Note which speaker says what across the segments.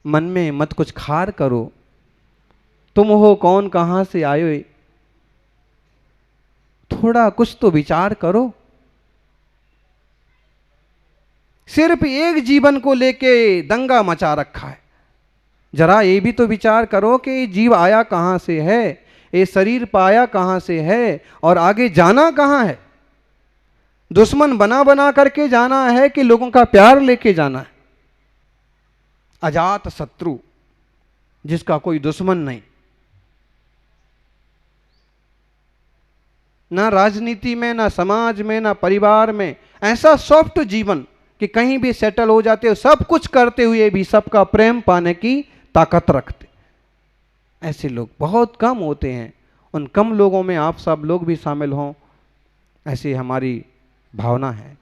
Speaker 1: मन में मत कुछ खार करो, तुम हो कौन कहां से आयो, थोड़ा कुछ तो विचार करो। सिर्फ एक जीवन को लेके दंगा मचा रखा है। जरा ये भी तो विचार करो कि जीव आया कहां से है, ये शरीर पाया कहां से है, और आगे जाना कहां है। दुश्मन बना बना करके जाना है कि लोगों का प्यार लेके जाना है। अजात शत्रु, जिसका कोई दुश्मन नहीं, ना राजनीति में, ना समाज में, ना परिवार में, ऐसा सॉफ्ट जीवन कि कहीं भी सेटल हो जाते हो, सब कुछ करते हुए भी सबका प्रेम पाने की ताकत रखते। ऐसे लोग बहुत कम होते हैं। उन कम लोगों में आप सब लोग भी शामिल हों, ऐसी हमारी भावना है।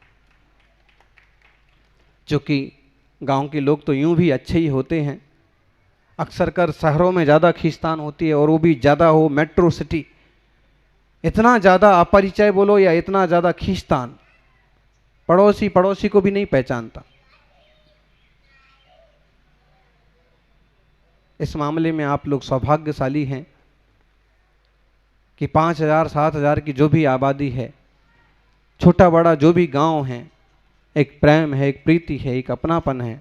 Speaker 1: जो कि गांव के लोग तो यूं भी अच्छे ही होते हैं, अक्सर कर शहरों में ज़्यादा खींचतान होती है, और वो भी ज़्यादा हो मेट्रो सिटी, इतना ज़्यादा अपरिचय बोलो या इतना ज़्यादा खींचतान, पड़ोसी पड़ोसी को भी नहीं पहचानता। इस मामले में आप लोग सौभाग्यशाली हैं कि 5,000 7,000 की जो भी आबादी है, छोटा बड़ा जो भी गांव है, एक प्रेम है, एक प्रीति है, एक अपनापन है,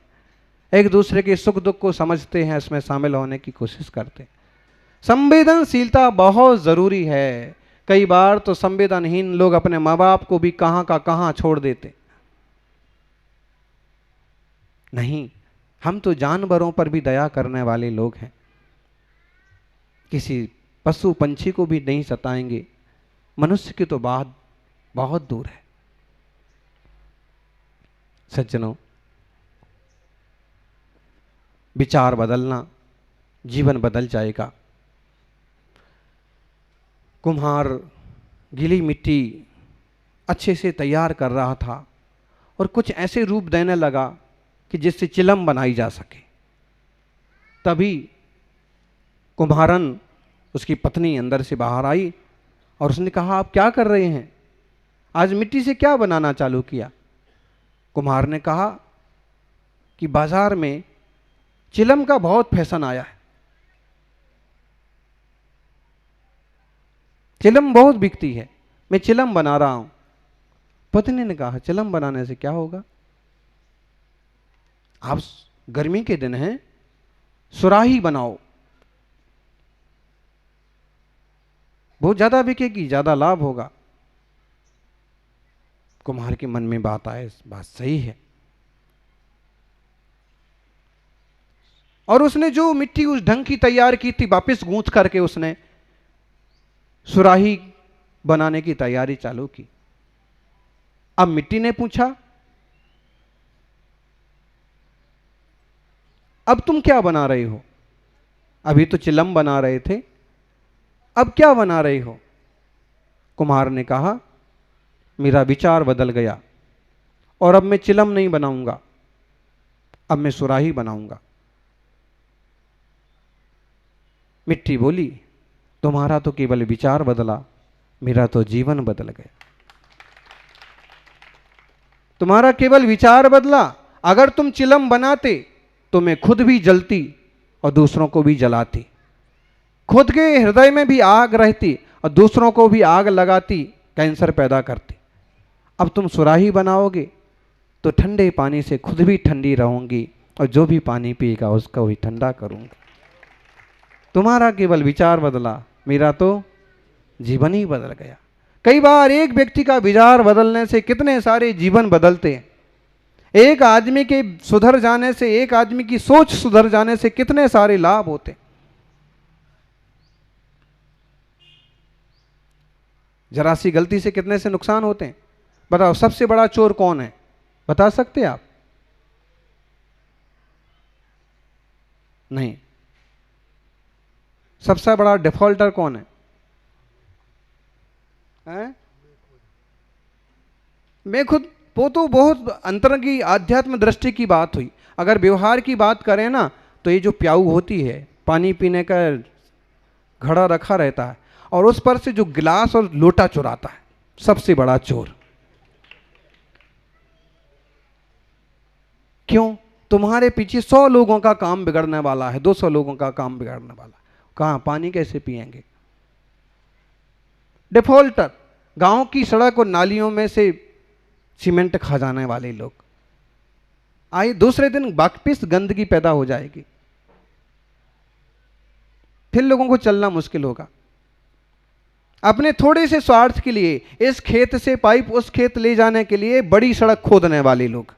Speaker 1: एक दूसरे के सुख दुख को समझते हैं, इसमें शामिल होने की कोशिश करते हैं। संवेदनशीलता बहुत ज़रूरी है। कई बार तो संवेदनहीन लोग अपने माँ बाप को भी कहाँ का कहाँ छोड़ देते। नहीं, हम तो जानवरों पर भी दया करने वाले लोग हैं, किसी पशु पंछी को भी नहीं सताएंगे। मनुष्य की तो बात बहुत दूर है। सज्जनों, विचार बदलना, जीवन बदल जाएगा। कुम्हार गीली मिट्टी अच्छे से तैयार कर रहा था और कुछ ऐसे रूप देने लगा कि जिससे चिलम बनाई जा सके। तभी कुम्हारन, उसकी पत्नी अंदर से बाहर आई और उसने कहा, आप क्या कर रहे हैं? आज मिट्टी से क्या बनाना चालू किया? कुम्हार ने कहा कि बाजार में चिलम का बहुत फैशन आया है, चिलम बहुत बिकती है, मैं चिलम बना रहा हूं। पत्नी ने कहा, चिलम बनाने से क्या होगा? आप गर्मी के दिन हैं, सुराही बनाओ, बहुत ज्यादा बिकेगी, ज्यादा लाभ होगा। कुम्हार के मन में बात आए, बात सही है। और उसने जो मिट्टी उस ढंग की तैयार की थी, वापस गूंथ करके उसने सुराही बनाने की तैयारी चालू की। अब मिट्टी ने पूछा, अब तुम क्या बना रहे हो? अभी तो चिलम बना रहे थे, अब क्या बना रहे हो? कुम्हार ने कहा, मेरा विचार बदल गया और अब मैं चिलम नहीं बनाऊंगा, अब मैं सुराही बनाऊंगा। मिट्टी बोली, तुम्हारा तो केवल विचार बदला, मेरा तो जीवन बदल गया। तुम्हारा केवल विचार बदला, अगर तुम चिलम बनाते तो मैं खुद भी जलती और दूसरों को भी जलाती, खुद के हृदय में भी आग रहती और दूसरों को भी आग लगाती, कैंसर पैदा करती। अब तुम सुराही बनाओगे तो ठंडे पानी से खुद भी ठंडी रहूंगी और जो भी पानी पिएगा उसको भी ठंडा करूंगी। तुम्हारा केवल विचार बदला, मेरा तो जीवन ही बदल गया। कई बार एक व्यक्ति का विचार बदलने से कितने सारे जीवन बदलते हैं। एक आदमी के सुधर जाने से, एक आदमी की सोच सुधर जाने से कितने सारे लाभ होते हैं। जरा सी गलती से कितने से नुकसान होते हैं। बताओ, सबसे बड़ा चोर कौन है? बता सकते आप? नहीं। सबसे बड़ा डिफॉल्टर कौन है? मैं खुद, वो तो बहुत अंतर की आध्यात्म दृष्टि की बात हुई। अगर व्यवहार की बात करें ना, तो ये जो प्याऊ होती है, पानी पीने का घड़ा रखा रहता है और उस पर से जो गिलास और लोटा चुराता है, सबसे बड़ा चोर। क्यों? तुम्हारे पीछे 100 लोगों का काम बिगड़ने वाला है, 200 लोगों का काम बिगड़ने वाला है। कहाँ पानी कैसे पिएंगे? डिफॉल्टर, गांव की सड़क और नालियों में से सीमेंट खा जाने वाले लोग, आए दूसरे दिन वापिस गंदगी पैदा हो जाएगी, फिर लोगों को चलना मुश्किल होगा। अपने थोड़े से स्वार्थ के लिए इस खेत से पाइप उस खेत ले जाने के लिए बड़ी सड़क खोदने वाले लोग,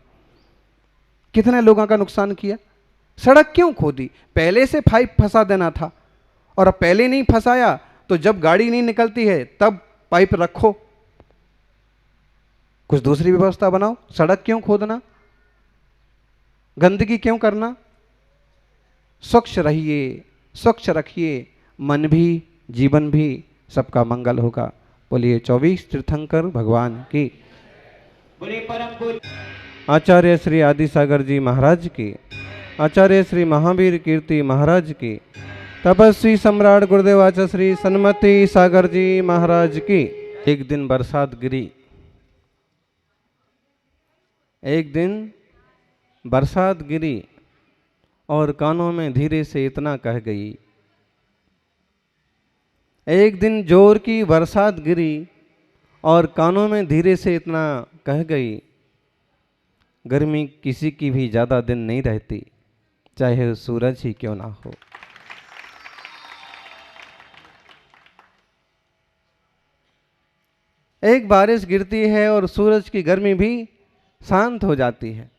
Speaker 1: कितने लोगों का नुकसान किया। सड़क क्यों खोदी? पहले से पाइप फंसा देना था, और अब पहले नहीं फंसाया तो जब गाड़ी नहीं निकलती है तब पाइप रखो, कुछ दूसरी व्यवस्था बनाओ। सड़क क्यों खोदना? गंदगी क्यों करना? स्वच्छ रहिए, स्वच्छ रखिए, मन भी जीवन भी, सबका मंगल होगा। बोलिए 24 तीर्थंकर भगवान की। बोलिए परम आचार्य श्री आदि सागर जी महाराज की, आचार्य श्री महावीर कीर्ति महाराज की, तपस्वी सम्राट गुरुदेव आचार्य श्री सन्मति सागर जी महाराज की। एक दिन बरसात गिरी, एक दिन बरसात गिरी और कानों में धीरे से इतना कह गई। एक दिन जोर की बरसात गिरी और कानों में धीरे से इतना कह गई, गर्मी किसी की भी ज़्यादा दिन नहीं रहती, चाहे सूरज ही क्यों ना हो। एक बारिश गिरती है और सूरज की गर्मी भी शांत हो जाती है।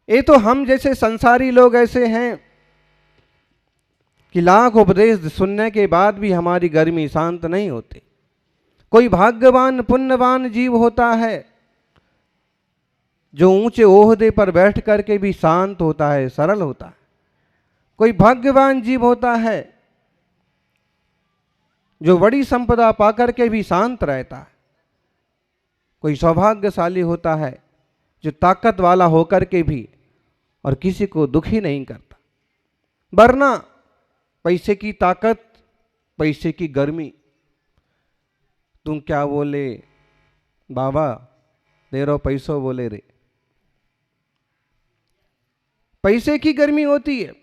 Speaker 1: ये तो हम जैसे संसारी लोग ऐसे हैं कि लाख उपदेश सुनने के बाद भी हमारी गर्मी शांत नहीं होती। कोई भाग्यवान पुण्यवान जीव होता है जो ऊंचे ओहदे पर बैठ करके भी शांत होता है, सरल होता है। कोई भाग्यवान जीव होता है जो बड़ी संपदा पाकर के भी शांत रहता है। कोई सौभाग्यशाली होता है जो ताकत वाला होकर के भी और किसी को दुखी नहीं करता। वरना पैसे की ताकत, पैसे की गर्मी, तुम क्या बोले बाबा, तेरो पैसों बोले रे। पैसे की गर्मी होती है,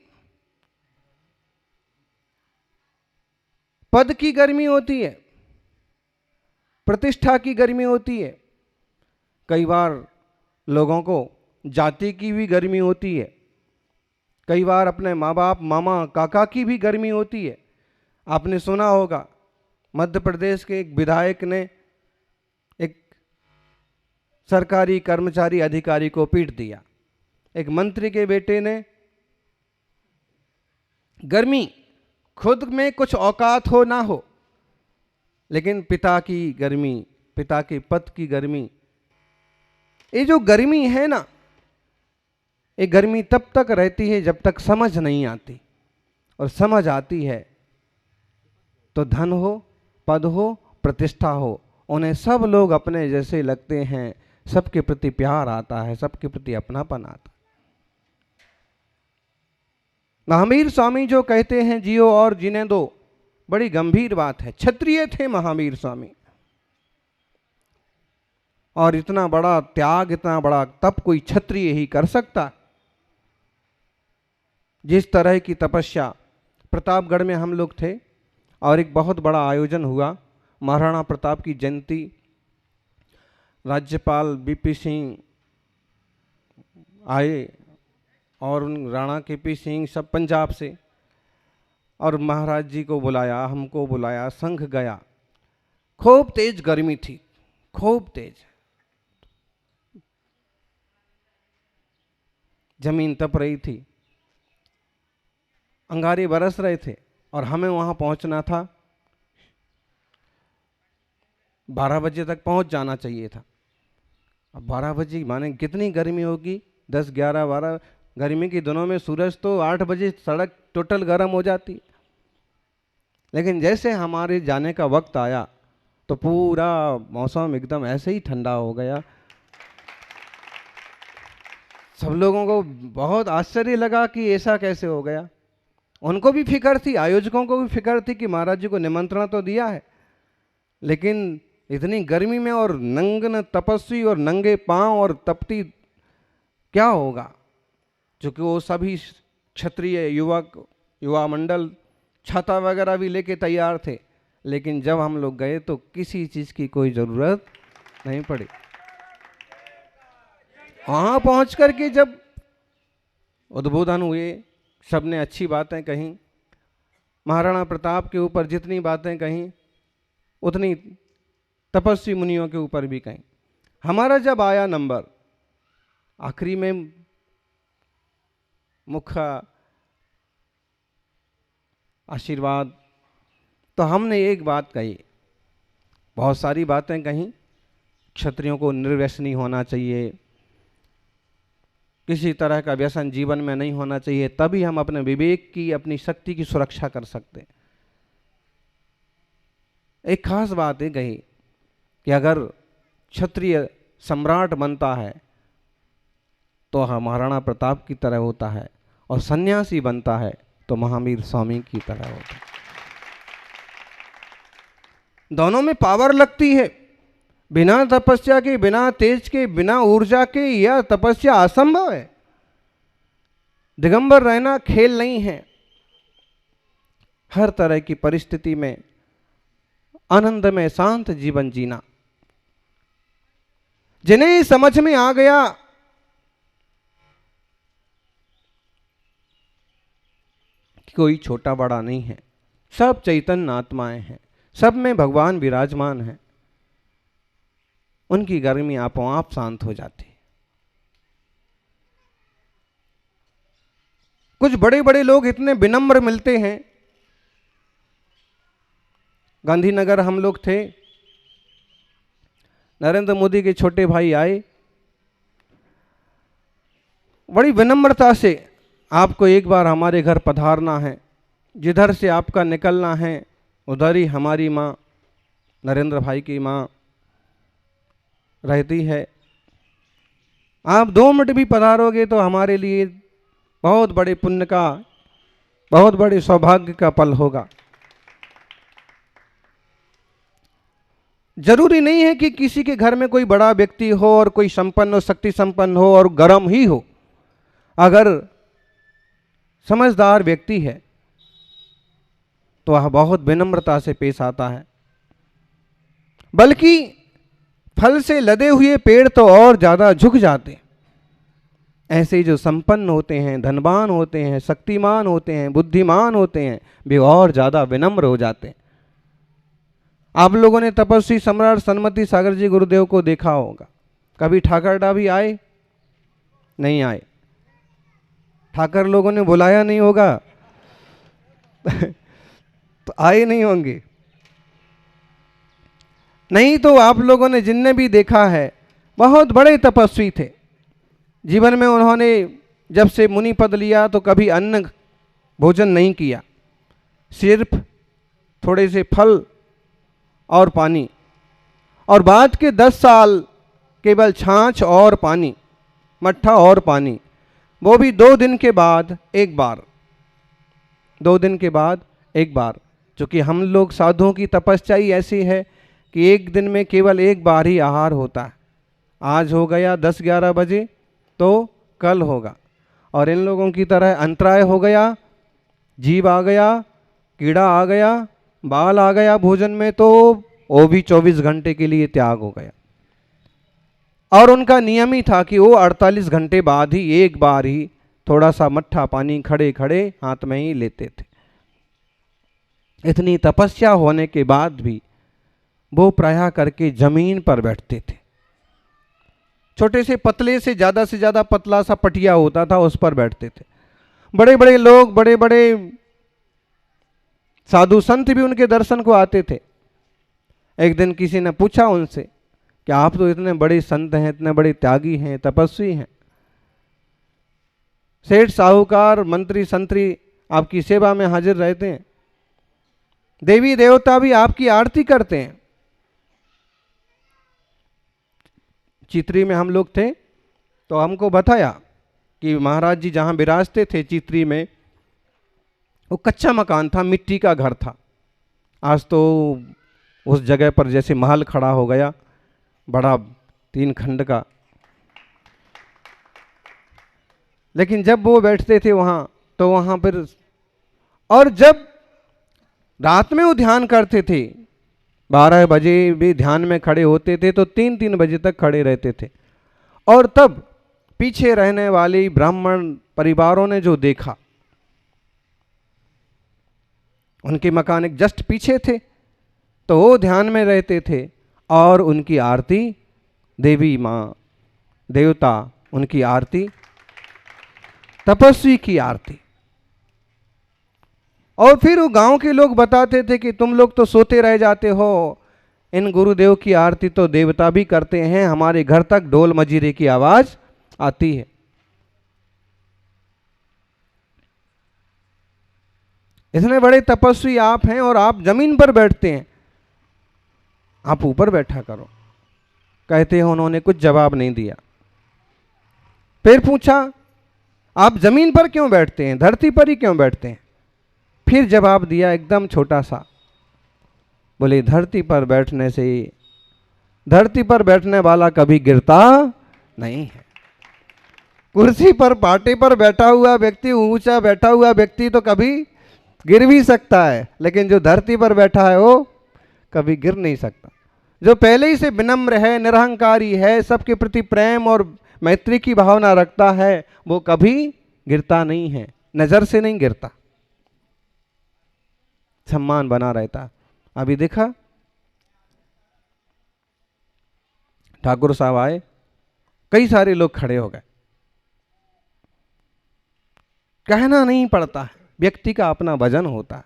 Speaker 1: पद की गर्मी होती है, प्रतिष्ठा की गर्मी होती है। कई बार लोगों को जाति की भी गर्मी होती है, कई बार अपने माँ बाप मामा काका की भी गर्मी होती है। आपने सुना होगा मध्य प्रदेश के एक विधायक ने एक सरकारी कर्मचारी अधिकारी को पीट दिया। एक मंत्री के बेटे ने, गर्मी खुद में कुछ औकात हो ना हो, लेकिन पिता की गर्मी, पिता के पद की गर्मी, ये जो गर्मी है ना, ये गर्मी तब तक रहती है जब तक समझ नहीं आती, और समझ आती है तो धन हो, पद हो, प्रतिष्ठा हो, उन्हें सब लोग अपने जैसे लगते हैं, सबके प्रति प्यार आता है, सबके प्रति अपनापन आता है। महावीर स्वामी जो कहते हैं जियो और जीने दो, बड़ी गंभीर बात है। क्षत्रिय थे महावीर स्वामी, और इतना बड़ा त्याग, इतना बड़ा तप कोई क्षत्रिय ही कर सकता। जिस तरह की तपस्या, प्रतापगढ़ में हम लोग थे और एक बहुत बड़ा आयोजन हुआ, महाराणा प्रताप की जयंती, राज्यपाल बीपी सिंह आए और उन राणा केपी सिंह सब पंजाब से, और महाराज जी को बुलाया, हमको बुलाया, संघ गया। खूब तेज गर्मी थी, खूब तेज, जमीन तप रही थी, अंगारे बरस रहे थे, और हमें वहां पहुंचना था, 12 बजे तक पहुंच जाना चाहिए था। अब 12 बजे माने कितनी गर्मी होगी, 10, 11, 12, गर्मी के दिनों में सूरज तो 8 बजे सड़क टोटल गर्म हो जाती। लेकिन जैसे हमारे जाने का वक्त आया तो पूरा मौसम एकदम ऐसे ही ठंडा हो गया। सब लोगों को बहुत आश्चर्य लगा कि ऐसा कैसे हो गया। उनको भी फिक्र थी, आयोजकों को भी फिक्र थी कि महाराज जी को निमंत्रण तो दिया है, लेकिन इतनी गर्मी में और नंगन तपस्वी और नंगे पांव और तपती क्या होगा? क्योंकि वो सभी क्षत्रिय युवक युवा मंडल छाता वगैरह भी लेके तैयार थे, लेकिन जब हम लोग गए तो किसी चीज़ की कोई ज़रूरत नहीं पड़ी। वहाँ पहुँच कर के जब उद्बोधन हुए, सबने अच्छी बातें कहीं, महाराणा प्रताप के ऊपर जितनी बातें कहीं उतनी तपस्वी मुनियों के ऊपर भी कहीं। हमारा जब आया नंबर, आखिरी में मुख्य आशीर्वाद, तो हमने एक बात कही, बहुत सारी बातें कहीं, क्षत्रियों को निर्व्यसनी होना चाहिए, किसी तरह का व्यसन जीवन में नहीं होना चाहिए, तभी हम अपने विवेक की, अपनी शक्ति की सुरक्षा कर सकते। एक खास बात ये कही कि अगर क्षत्रिय सम्राट बनता है तो महाराणा प्रताप की तरह होता है, और सन्यासी बनता है तो महावीर स्वामी की तरह होता है। दोनों में पावर लगती है। बिना तपस्या के, बिना तेज के, बिना ऊर्जा के यह तपस्या असंभव है। दिगंबर रहना खेल नहीं है। हर तरह की परिस्थिति में आनंद में शांत जीवन जीना। जिन्हें समझ में आ गया कि कोई छोटा बड़ा नहीं है, सब चैतन्य आत्माएं हैं, सब में भगवान विराजमान है, उनकी गर्मी आपो आप शांत हो जाती है। कुछ बड़े बड़े लोग इतने विनम्र मिलते हैं। गांधीनगर हम लोग थे, नरेंद्र मोदी के छोटे भाई आए, बड़ी विनम्रता से, आपको एक बार हमारे घर पधारना है, जिधर से आपका निकलना है उधर ही हमारी माँ, नरेंद्र भाई की माँ रहती है, आप 2 मिनट भी पधारोगे तो हमारे लिए बहुत बड़े पुण्य का, बहुत बड़े सौभाग्य का पल होगा। जरूरी नहीं है कि किसी के घर में कोई बड़ा व्यक्ति हो और कोई संपन्न हो, शक्ति संपन्न हो और गर्म ही हो। अगर समझदार व्यक्ति है तो वह बहुत विनम्रता से पेश आता है। बल्कि फल से लदे हुए पेड़ तो और ज्यादा झुक जाते। ऐसे जो संपन्न होते हैं, धनवान होते हैं, शक्तिमान होते हैं, बुद्धिमान होते हैं, वे और ज्यादा विनम्र हो जाते हैं। आप लोगों ने तपस्वी सम्राट सन्मति सागर जी गुरुदेव को देखा होगा। कभी ठाकरडा भी आए? नहीं आए। ठाकर लोगों ने बुलाया नहीं होगा तो आए नहीं होंगे। नहीं तो आप लोगों ने जिनने भी देखा है, बहुत बड़े तपस्वी थे। जीवन में उन्होंने जब से मुनि पद लिया तो कभी अन्न भोजन नहीं किया, सिर्फ थोड़े से फल और पानी, और बाद के 10 साल केवल छाछ और पानी, मट्ठा और पानी, वो भी 2 दिन के बाद एक बार, 2 दिन के बाद एक बार। क्योंकि हम लोग साधुओं की तपस्या ही ऐसी है कि एक दिन में केवल एक बार ही आहार होता है। आज हो गया 10-11 बजे तो कल होगा, और इन लोगों की तरह अंतराय हो गया, जीव आ गया, कीड़ा आ गया, बाल आ गया भोजन में, तो वो भी 24 घंटे के लिए त्याग हो गया। और उनका नियम ही था कि वो 48 घंटे बाद ही एक बार ही थोड़ा सा मट्ठा पानी खड़े खड़े हाथ में ही लेते थे। इतनी तपस्या होने के बाद भी वो प्रायः करके जमीन पर बैठते थे। छोटे से पतले से ज्यादा पतला सा पटिया होता था, उस पर बैठते थे। बड़े बड़े लोग, बड़े बड़े साधु संत भी उनके दर्शन को आते थे। एक दिन किसी ने पूछा उनसे कि आप तो इतने बड़े संत हैं, इतने बड़े त्यागी हैं, तपस्वी हैं, सेठ साहूकार मंत्री संतरी आपकी सेवा में हाजिर रहते हैं, देवी देवता भी आपकी आरती करते हैं। चित्री में हम लोग थे तो हमको बताया कि महाराज जी जहाँ विराजते थे चित्री में, वो कच्चा मकान था, मिट्टी का घर था। आज तो उस जगह पर जैसे महल खड़ा हो गया, बड़ा 3 खंड का। लेकिन जब वो बैठते थे वहाँ तो वहाँ पर, और जब रात में वो ध्यान करते थे 12 बजे भी ध्यान में खड़े होते थे तो 3-3 बजे तक खड़े रहते थे। और तब पीछे रहने वाले ब्राह्मण परिवारों ने जो देखा, उनके मकान एक जस्ट पीछे थे, तो वो ध्यान में रहते थे और उनकी आरती, देवी माँ देवता उनकी आरती, तपस्वी की आरती। और फिर वो गांव के लोग बताते थे कि तुम लोग तो सोते रह जाते हो, इन गुरुदेव की आरती तो देवता भी करते हैं, हमारे घर तक ढोल मजीरे की आवाज आती है। इतने बड़े तपस्वी आप हैं और आप जमीन पर बैठते हैं, आप ऊपर बैठा करो, कहते हैं। उन्होंने कुछ जवाब नहीं दिया। फिर पूछा आप जमीन पर क्यों बैठते हैं, धरती पर ही क्यों बैठते हैं? फिर जवाब दिया एकदम छोटा सा, बोले धरती पर बैठने से, धरती पर बैठने वाला कभी गिरता नहीं है। कुर्सी पर पाटे पर बैठा हुआ व्यक्ति, ऊंचा बैठा हुआ व्यक्ति तो कभी गिर भी सकता है, लेकिन जो धरती पर बैठा है वो कभी गिर नहीं सकता। जो पहले ही से विनम्र है, निरहंकारी है, सबके प्रति प्रेम और मैत्री की भावना रखता है, वो कभी गिरता नहीं है, नजर से नहीं गिरता, सम्मान बना रहता। अभी देखा ठाकुर साहब आए, कई सारे लोग खड़े हो गए। कहना नहीं पड़ता है, व्यक्ति का अपना वजन होता है,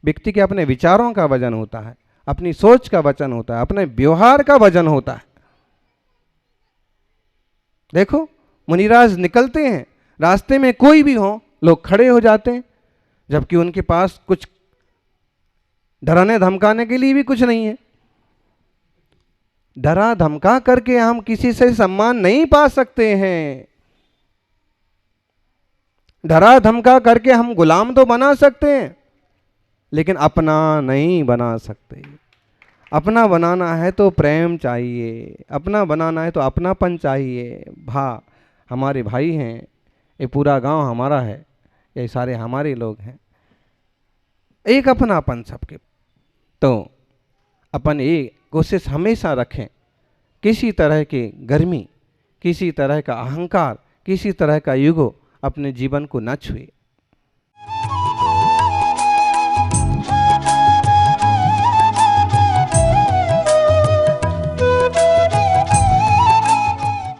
Speaker 1: व्यक्ति के अपने विचारों का वजन होता है, अपनी सोच का वजन होता है, अपने व्यवहार का वजन होता है। देखो मुनिराज निकलते हैं, रास्ते में कोई भी हो, लोग खड़े हो जाते हैं, जबकि उनके पास कुछ डराने धमकाने के लिए भी कुछ नहीं है। डरा धमका करके हम किसी से सम्मान नहीं पा सकते हैं। डरा धमका करके हम गुलाम तो बना सकते हैं, लेकिन अपना नहीं बना सकते। अपना बनाना है तो प्रेम चाहिए, अपना बनाना है तो अपनापन चाहिए। हमारे भाई हैं, ये पूरा गांव हमारा है, ये सारे हमारे लोग हैं, एक अपनापन सबके। तो अपन ये कोशिश हमेशा रखें, किसी तरह की गर्मी, किसी तरह का अहंकार, किसी तरह का ईगो अपने जीवन को न छुए।